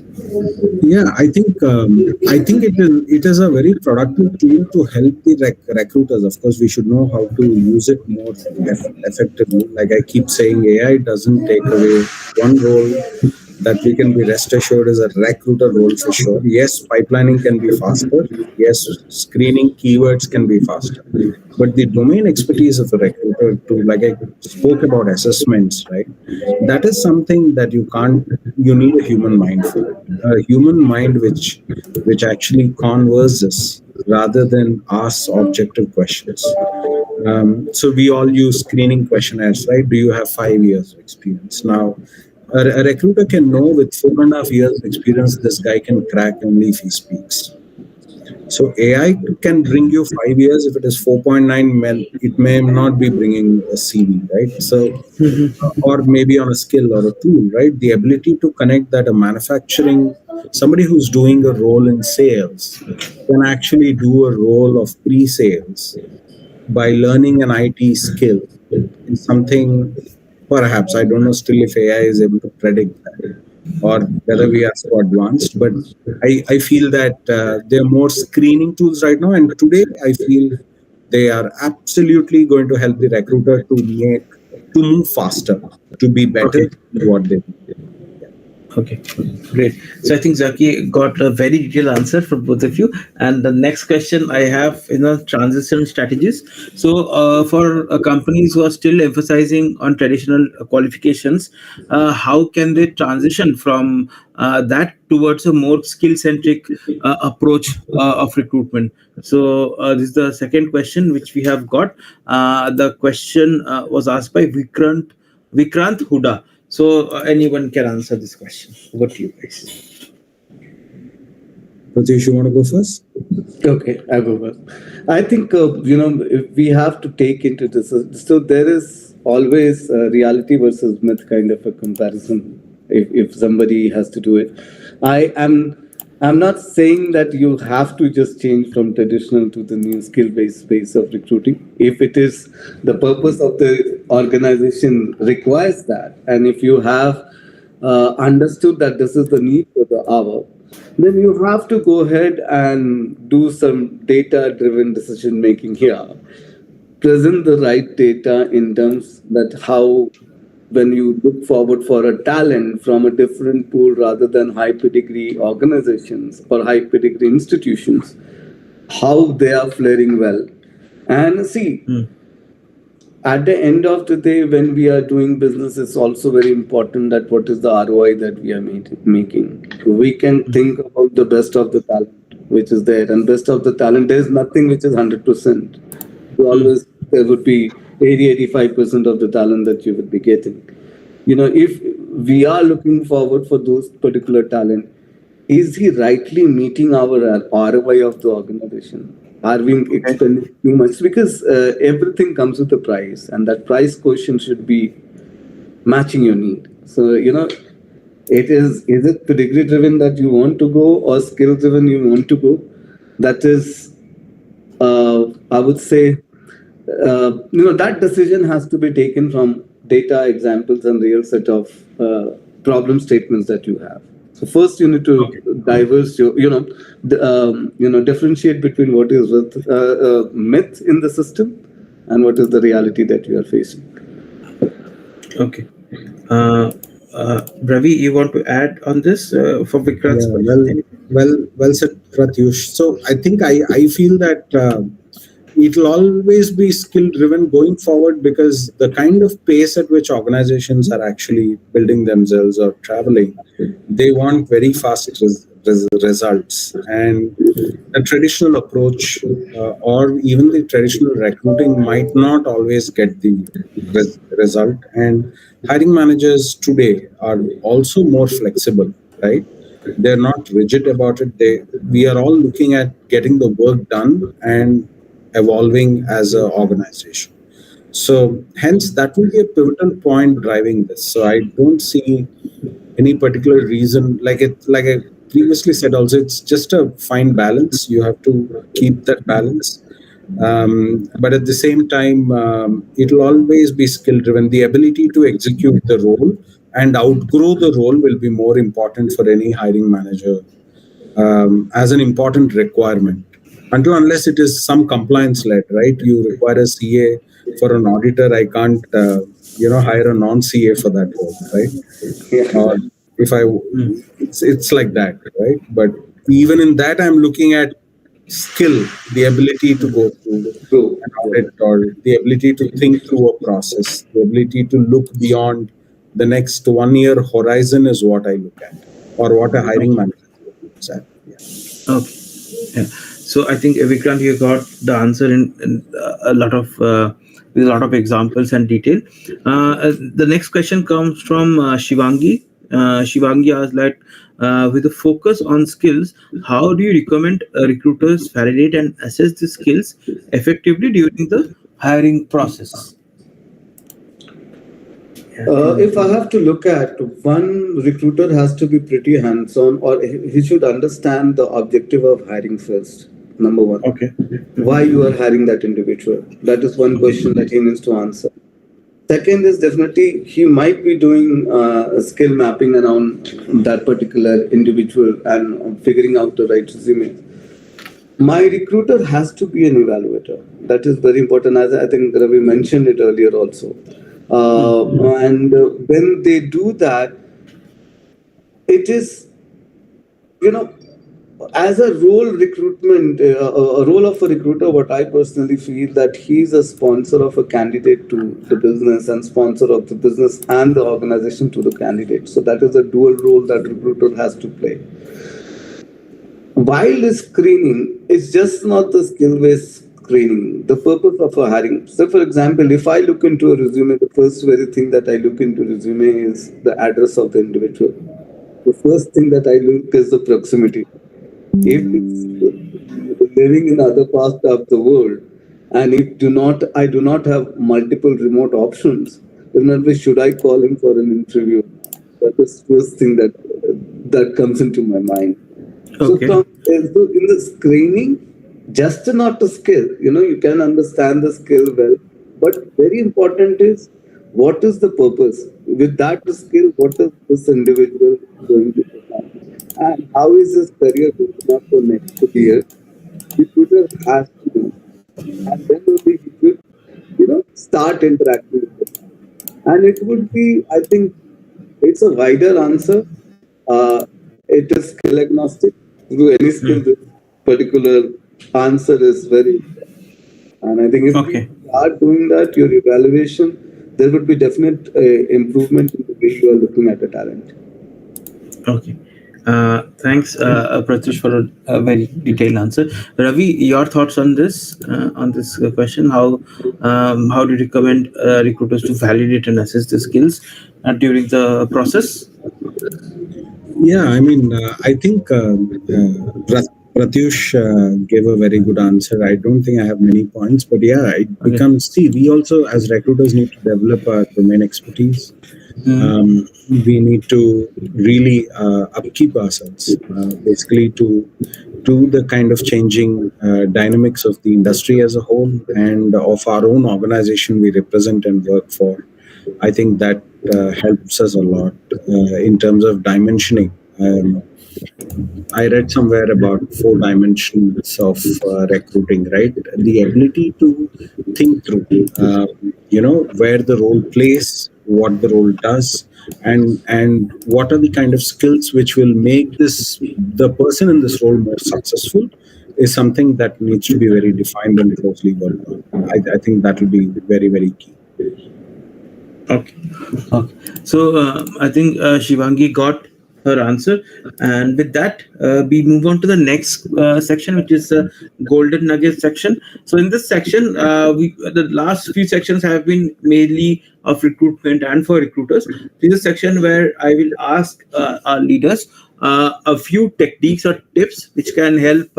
Speaker 3: Yeah, I think it is a very productive tool to help the recruiters. Of course, we should know how to use it more effectively. Like I keep saying, AI doesn't take away one role that we can be rest assured is a recruiter role for sure. Yes, pipelining can be faster. Yes, screening keywords can be faster. But the domain expertise of a recruiter to, like I spoke about assessments, right? That is something that you can't, you need a human mind for it. A human mind which actually converses rather than asks objective questions. So we all use screening questionnaires, right? Do you have 5 years of experience? Now, a recruiter can know with 4.5 years of experience, this guy can crack only if he speaks. So AI can bring you 5 years. If it is 4.9, it may not be bringing a CV, right? So, or maybe on a skill or a tool, right? The ability to connect that a manufacturing, somebody who's doing a role in sales can actually do a role of pre-sales by learning an IT skill is something, perhaps, I don't know still if AI is able to predict that or whether we are so advanced, but I feel that there are more screening tools right now. And today I feel they are absolutely going to help the recruiter to move faster, to be better
Speaker 1: Okay.
Speaker 3: in what they do.
Speaker 1: Okay, great. So I think Zaki got a very detailed answer from both of you. And the next question I have is on transition strategies. So for companies who are still emphasizing on traditional qualifications, how can they transition from that towards a more skill-centric approach of recruitment? So this is the second question which we have got. The question was asked by Vikrant Huda. So anyone can answer this question. Over to you guys.
Speaker 3: Pratyush, you want to go first?
Speaker 2: Okay, I go first. I think if we have to take into this. So there is always reality versus myth kind of a comparison. If somebody has to do it, I am. I'm not saying that you have to just change from traditional to the new skill-based space of recruiting. If it is the purpose of the organization requires that, and if you have understood that this is the need for the hour, then you have to go ahead and do some data driven decision making here. Present the right data in terms that how, when you look forward for a talent from a different pool rather than high pedigree organizations or high pedigree institutions, how they are faring well. And see, at the end of the day, when we are doing business, it's also very important that what is the ROI that we are making. We can think about the best of the talent which is there, and best of the talent, there is nothing which is 100%. You always, there would be 80-85% of the talent that you would be getting. If we are looking forward for those particular talent, is he rightly meeting our ROI of the organization? Are we expending too much? Because everything comes with a price, and that price quotient should be matching your need. So, it is it pedigree driven that you want to go or skill driven you want to go? That is, I would say, that decision has to be taken from data, examples, and real set of problem statements that you have. So first, you need to diverse your, differentiate between what is myth in the system and what is the reality that you are facing.
Speaker 1: Okay. Ravi, you want to add on this for Vikrant's
Speaker 3: Yeah,
Speaker 1: question?
Speaker 3: well said, Pratyush. So I think I feel that it'll always be skill driven going forward, because the kind of pace at which organizations are actually building themselves or traveling, they want very fast results. And the traditional approach or even the traditional recruiting might not always get the result. And hiring managers today are also more flexible, right? They're not rigid about it. We are all looking at getting the work done and evolving as an organization. So hence that will be a pivotal point driving this. So I don't see any particular reason, like I previously said also, it's just a fine balance. You have to keep that balance. But at the same time, it'll always be skill driven. The ability to execute the role and outgrow the role will be more important for any hiring manager, as an important requirement. Until unless it is some compliance led, right? You require a CA for an auditor. I can't, hire a non CA for that role, right?
Speaker 2: Yeah.
Speaker 3: Or if I, it's like that, right? But even in that, I'm looking at skill, the ability to go through
Speaker 2: Go.
Speaker 3: an
Speaker 2: Yeah.
Speaker 3: audit, or the ability to think through a process, the ability to look beyond the next 1 year horizon is what I look at, or what a hiring
Speaker 1: Okay.
Speaker 3: manager looks at. Yeah.
Speaker 1: Okay. Yeah. So I think Vikrant, you got the answer in a lot of with a lot of examples and detail. The next question comes from Shivangi. Shivangi asked that with a focus on skills, how do you recommend recruiters validate and assess the skills effectively during the hiring process? Yeah.
Speaker 2: If I have to look at, one recruiter has to be pretty hands-on, or he should understand the objective of hiring first. Number one,
Speaker 1: Okay.
Speaker 2: why you are hiring that individual. That is one
Speaker 1: Okay.
Speaker 2: question that he needs to answer. Second is definitely he might be doing a skill mapping around that particular individual and figuring out the right resume. My recruiter has to be an evaluator. That is very important, as I think Ravi mentioned it earlier also. And when they do that, it is, you know, as a role recruitment, a role of a recruiter, what I personally feel that he's a sponsor of a candidate to the business and sponsor of the business and the organization to the candidate. So that is a dual role that recruiter has to play. While the screening is just not the skill-based screening, the purpose of a hiring. So, for example, if I look into a resume, the first very thing that I look into resume is the address of the individual. The first thing that I look is the proximity. If it's living in other parts of the world, and if I do not have multiple remote options, then should I call him for an interview? That is first thing that comes into my mind. So
Speaker 1: Okay.
Speaker 2: so in the screening, just not the skill, you can understand the skill well, but very important is what is the purpose? With that skill, what is this individual going to perform? And how is his career going up for next year? Recruiter has to do. And then only he should, start interacting with them. And it would be, I think, it's a wider answer. Uh, it is skill agnostic. Through any skill, this particular answer is very important. And I think if we
Speaker 1: Okay.
Speaker 2: start doing that, your evaluation, there would be definite improvement in the way you are looking at the talent.
Speaker 1: Okay. Thanks, Pratyush, for a very detailed answer. Ravi, your thoughts on this question? How do you recommend recruiters to validate and assess the skills during the process?
Speaker 3: Yeah, I mean, I think Pratyush gave a very good answer. I don't think I have many points, but yeah, it
Speaker 1: Okay.
Speaker 3: becomes, see, we also as recruiters need to develop our domain expertise. We need to really upkeep ourselves, basically to the kind of changing dynamics of the industry as a whole and of our own organization we represent and work for. I think that helps us a lot in terms of dimensioning. I read somewhere about 4 dimensions of recruiting, right? The ability to think through, where the role plays, what the role does, and what are the kind of skills which will make the person in this role more successful is something that needs to be very defined and closely worked on. I think that will be very, very key.
Speaker 1: Okay. Okay. So I think Shivangi got her answer, and with that, we move on to the next section, which is the golden nugget section. So in this section, we the last few sections have been mainly of recruitment and for recruiters. This is a section where I will ask our leaders a few techniques or tips which can help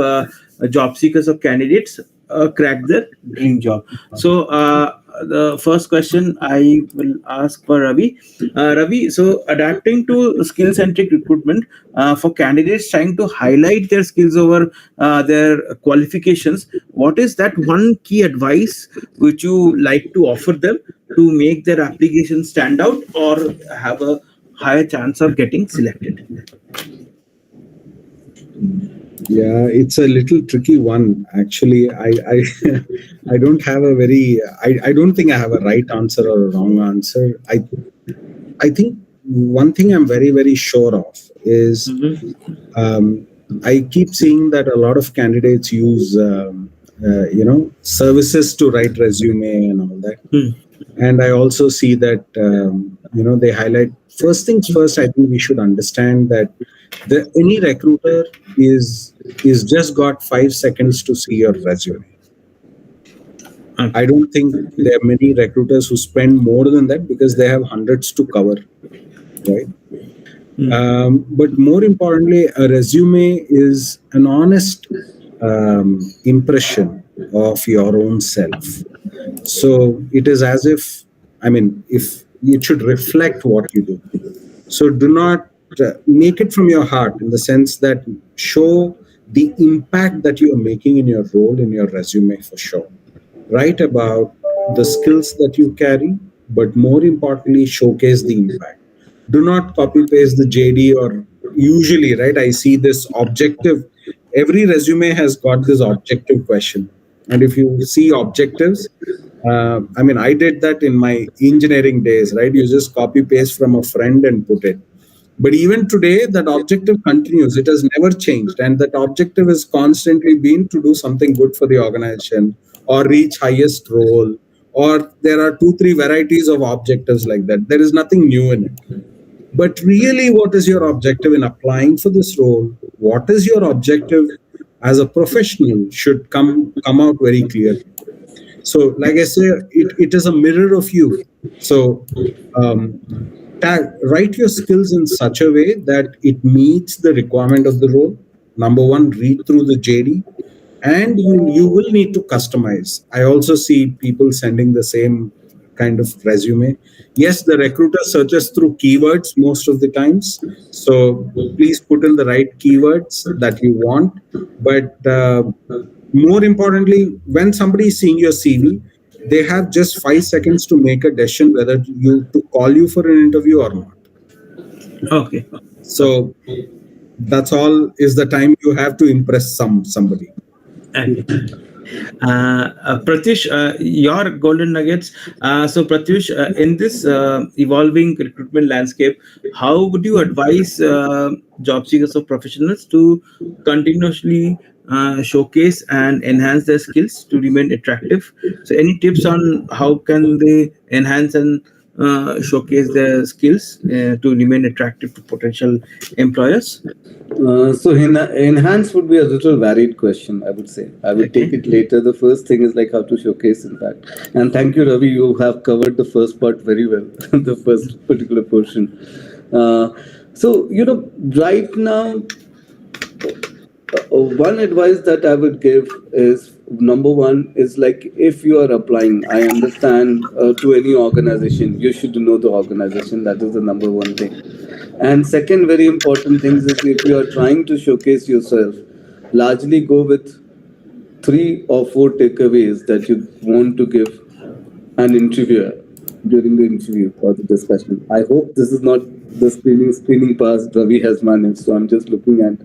Speaker 1: job seekers or candidates crack their dream job. So the first question I will ask for Ravi. Ravi, so adapting to skill-centric recruitment for candidates trying to highlight their skills over their qualifications, what is that one key advice which you like to offer them to make their application stand out or have a higher chance of getting selected?
Speaker 3: Yeah, it's a little tricky one. Actually, I I don't have a very I don't think I have a right answer or a wrong answer. I think one thing I'm very, very sure of is um, I keep seeing that a lot of candidates use services to write resume and all that. And I also see that they highlight first things first. I think we should understand that any recruiter is just got 5 seconds to see your resume. I don't think there are many recruiters who spend more than that because they have hundreds to cover, right? But more importantly, a resume is an honest impression of your own self. So it is as if, if it should reflect what you do. So do not make it from your heart in the sense that show the impact that you are making in your role in your resume for sure. Write about the skills that you carry, but more importantly, showcase the impact. Do not copy paste the JD or usually, right? I see this objective. Every resume has got this objective question. And if you see objectives, I did that in my engineering days, right? You just copy paste from a friend and put it. But even today, that objective continues. It has never changed. And that objective has constantly been to do something good for the organization or reach highest role. Or there are 2, 3 varieties of objectives like that. There is nothing new in it. But really, what is your objective in applying for this role? What is your objective as a professional should come out very clearly. So, like I say, it is a mirror of you. So, write your skills in such a way that it meets the requirement of the role. Number one, read through the JD, and you will need to customize. I also see people sending the same kind of resume. Yes, the recruiter searches through keywords most of the times. So please put in the right keywords that you want. But more importantly, when somebody is seeing your CV, they have just 5 seconds to make a decision whether to call you for an interview or not.
Speaker 1: Okay.
Speaker 3: So that's all is the time you have to impress somebody.
Speaker 1: Pratyush, your golden nuggets. So, Pratyush, in this evolving recruitment landscape, how would you advise job seekers or professionals to continuously showcase and enhance their skills to remain attractive? So, any tips on how can they enhance and showcase their skills to remain attractive to potential employers?
Speaker 2: Enhance would be a little varied question, I would say. I would take it later. The first thing is like how to showcase impact. And thank you, Ravi. You have covered the first part very well, the first particular portion. Right now, one advice that I would give is number one is like if you are applying, I understand to any organization, you should know the organization. That is the number one thing. And second very important thing is if you are trying to showcase yourself, largely go with 3 or 4 takeaways that you want to give an interviewer during the interview or the discussion. I hope this is not the screening pass Ravi has managed. So I'm just looking at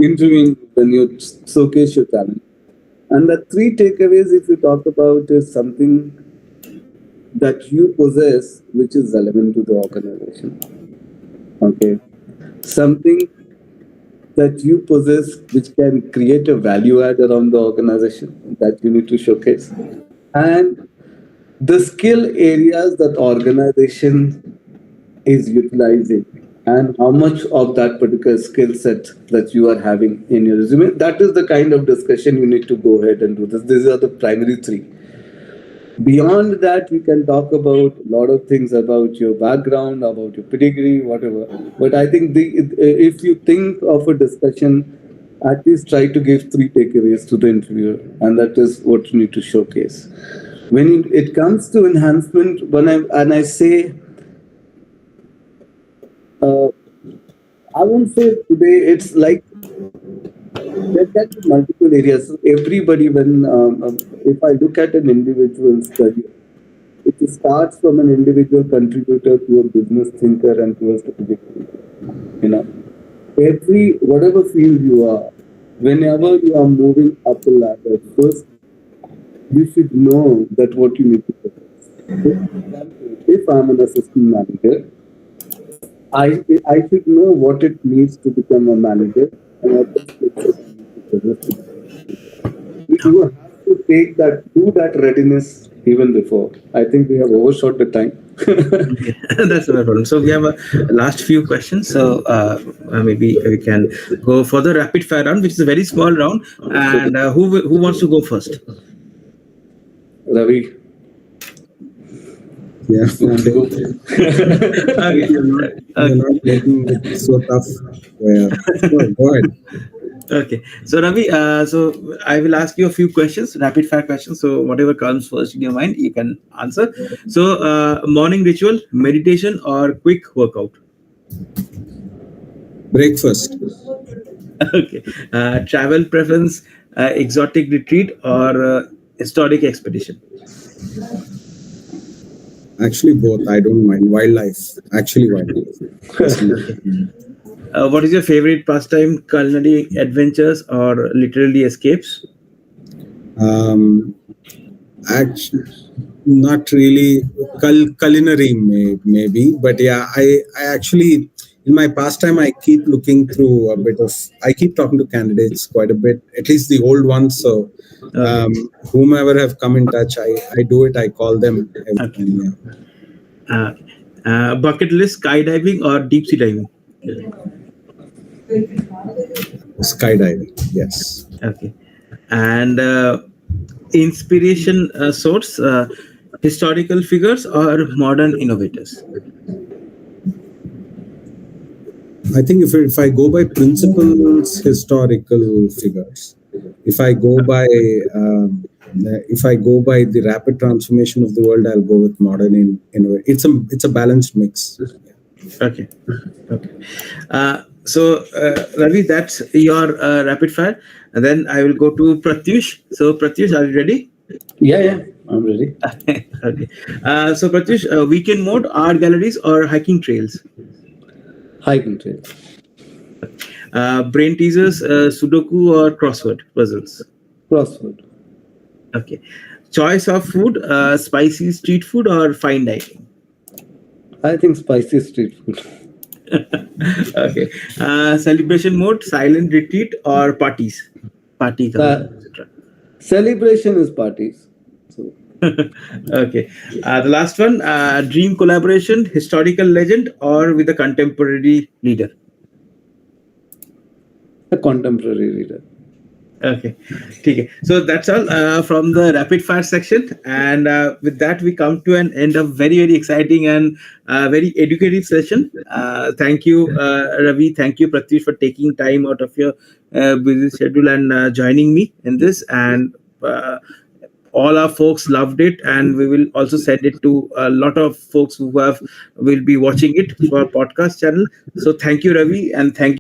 Speaker 2: interviewing when you showcase your talent. And the 3 takeaways, if you talk about, is something that you possess which is relevant to the organization. Okay. Something that you possess which can create a value add around the organization that you need to showcase. And the skill areas that organization is utilizing and how much of that particular skill set that you are having in your resume. That is the kind of discussion you need to go ahead and do this. These are the primary 3. Beyond that, you can talk about a lot of things about your background, about your pedigree, whatever. But I think if you think of a discussion, at least try to give 3 takeaways to the interviewer, and that is what you need to showcase. When it comes to enhancement, when I say, uh, I won't say today, it's like there can be multiple areas. So everybody, if I look at an individual's career, it starts from an individual contributor to a business thinker and to a strategic thinker. You know, whatever field you are, whenever you are moving up the ladder, first you should know that what you need to do. For example, if I'm an assistant manager, I should know what it means to become a manager and what the skills I need to possess to become a manager. You have to do that readiness even before. I think we have overshot the time.
Speaker 1: That's no problem. So we have a last few questions. So maybe we can go for the rapid fire round, which is a very small round. And who wants to go first?
Speaker 2: Ravi.
Speaker 3: Yeah. Okay.
Speaker 1: Okay.
Speaker 3: You're not making it so tough. Go ahead.
Speaker 1: Okay. So Ravi, so I will ask you a few questions, rapid fire questions. So whatever comes first in your mind, you can answer. So morning ritual, meditation, or quick workout?
Speaker 3: Breakfast.
Speaker 1: Okay. Travel preference, exotic retreat, or historic expedition?
Speaker 3: Actually, both. I don't mind. Wildlife. Actually, wildlife.
Speaker 1: What is your favorite pastime? Culinary adventures or literally escapes?
Speaker 3: Actually, not really. Culinary, maybe. But yeah, I actually, in my pastime, I keep looking through a bit of. I keep talking to candidates quite a bit, at least the old ones. So, whomever have come in touch, I do it. I call them every
Speaker 1: Okay.
Speaker 3: time. Yeah.
Speaker 1: Bucket list, skydiving or deep sea diving?
Speaker 3: Skydiving. Yes.
Speaker 1: Okay. And inspiration source, historical figures or modern innovators?
Speaker 3: I think if I go by principles, historical figures. If I go by the rapid transformation of the world, I'll go with modern innovation. It's a balanced mix.
Speaker 1: Okay. Okay. So Ravi, that's your rapid fire, and then I will go to Pratyush. So Pratyush, are you ready?
Speaker 2: Yeah, I'm ready.
Speaker 1: Okay. So Pratyush, weekend mode, art galleries or hiking trails?
Speaker 2: Hiking trail.
Speaker 1: Brain teasers, Sudoku or crossword puzzles?
Speaker 2: Crossword.
Speaker 1: Okay. Choice of food, spicy street food or fine dining?
Speaker 2: I think spicy street food.
Speaker 1: Okay. Celebration mode, silent retreat or parties? Parties, etc.
Speaker 2: Celebration is parties. So
Speaker 1: Okay. The last one, dream collaboration, historical legend or with a contemporary leader?
Speaker 2: a contemporary reader.
Speaker 1: Okay. Okay. So that's all from the rapid fire section. And with that, we come to an end of very, very exciting and very educative session. Thank you, Ravi. Thank you, Pratyush, for taking time out of your busy schedule and joining me in this. And all our folks loved it, and we will also send it to a lot of folks who will be watching it for our podcast channel. So thank you, Ravi, and thank you.